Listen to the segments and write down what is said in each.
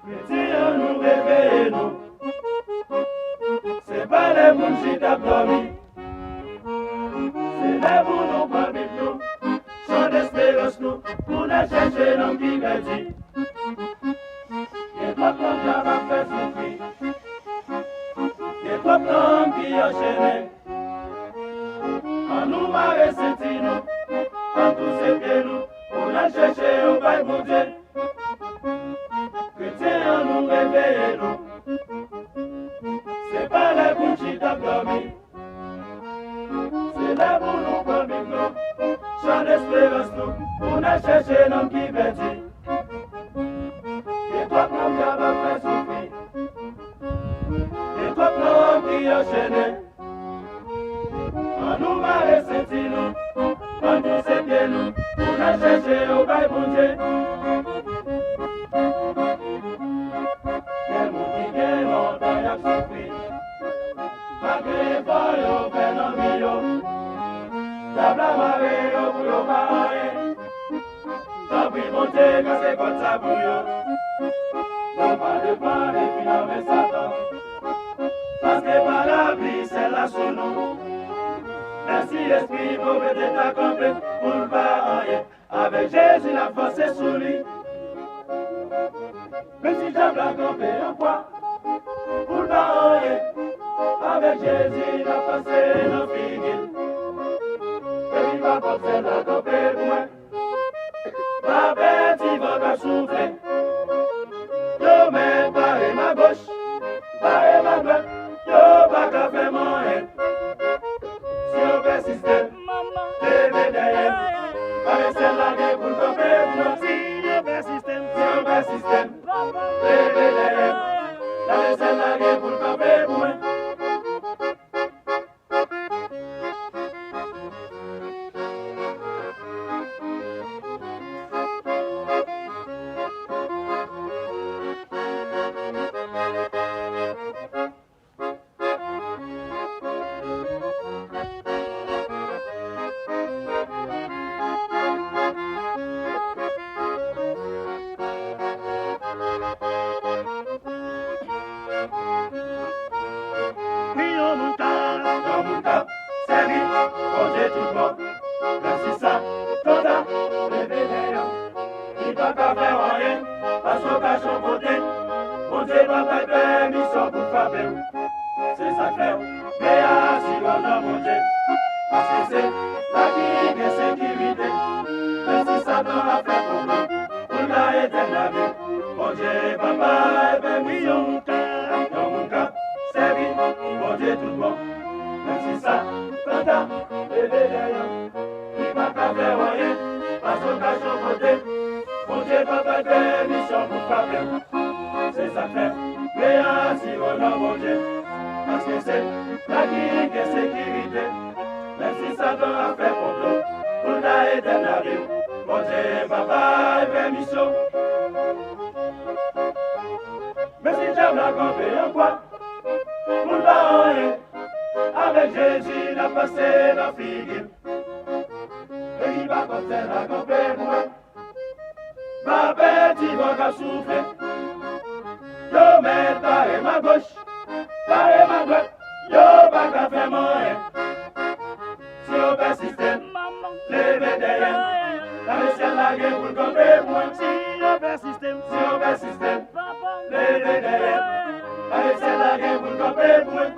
Chrétiens, nous réveillons. C'est pas les mouns qui tapent dormi. C'est les mouns nous pas vite nous. Chant d'espérance nous. Pour la chercher l'homme qui perdit. Et toi, ton diable a fait souffrir. Et toi, l'homme qui enchaîné. En nous marrer, c'est nous. En tous ces pieds nous. Pour la chercher au bail bon Dieu. Chrétiens, nous réveillons. C'est pas les bouts qui tapent dormi. C'est les bouts nous comme nous. Chant d'espérance nous. On a cherché l'homme qui perdit. Et toi l'homme qui a fait souffrir. Et toi l'homme qui enchaîné. En nous marrer c'est nous. En tous ces pieds nous. On a cherché au bail bon Dieu. Quel monde qui gagne longtemps y a souffrir. Malgré pas yo fait dans le milieu. La blâme yo pour yo parler. Tant pis bon Dieu quand c'est comme ça pour yo. Non pas de pas de financer Satan. Parce que par la vie c'est là sous nous. Merci l'esprit pour mettre ta campé pour le parler. Avec Jésus la force est sous lui. Mais si j'aime la campé en quoi pour le parler. Avec Jésus la force est dans le figuier. Et il va passer la campé pour moi. Ma bête il va souffler. Yo mets barré ma gauche, barré ma droite. Yo pas qu'à faire mon haine. Si on persiste, levez derrière. Avec celle-là qui est pour le camper pour moi. Si on persiste, levez derrière. Avec celle-là qui est pour le camper pour moi.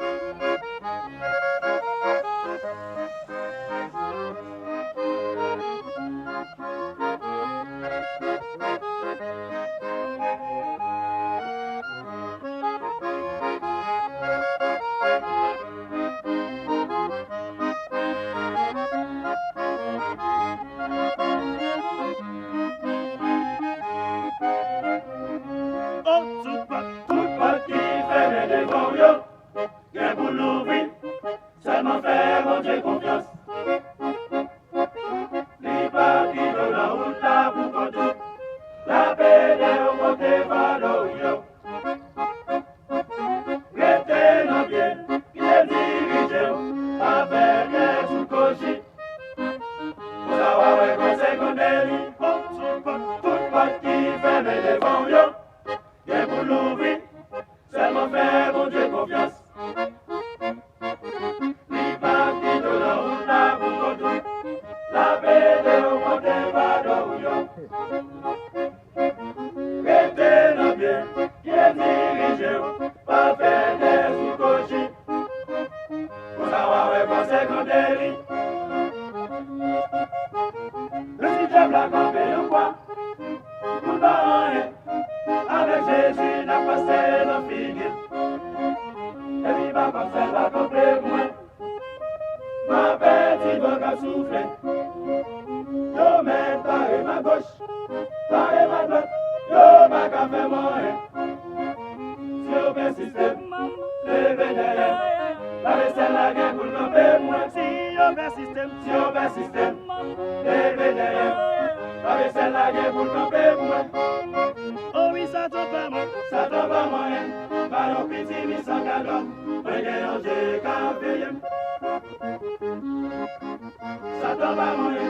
bagay pour camper pour moi. Oh oui, ça tombe pas moi. Ça tombe pas moyen, ballon petit mi sans cadeau, moyen j'ai café. Ça tombe pas moyen,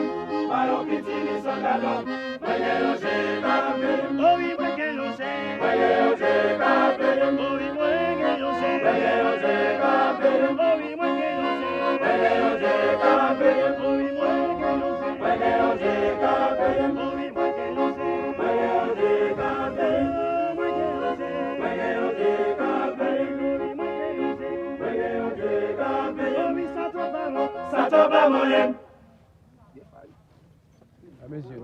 ballon petit mi sans cadeau, moyen j'ai café. Oh oui, moi que je sais. Moyen j'ai café. Oh oui, moi que je sais. Moyen j'ai café. Oh oui, moi que je sais. Moyen j'ai café. Oh oui, moi que je sais. Moyen j'ai café. Oh oui, moi que je sais. Moyen j'ai café. Oh, moi que je sais. Moyen j'ai café. Oh oui, moi que je sais. Moyen j'ai café. Oh oui, ça tombe pas moi. Ça tombe pas moyen. Ah, monsieur.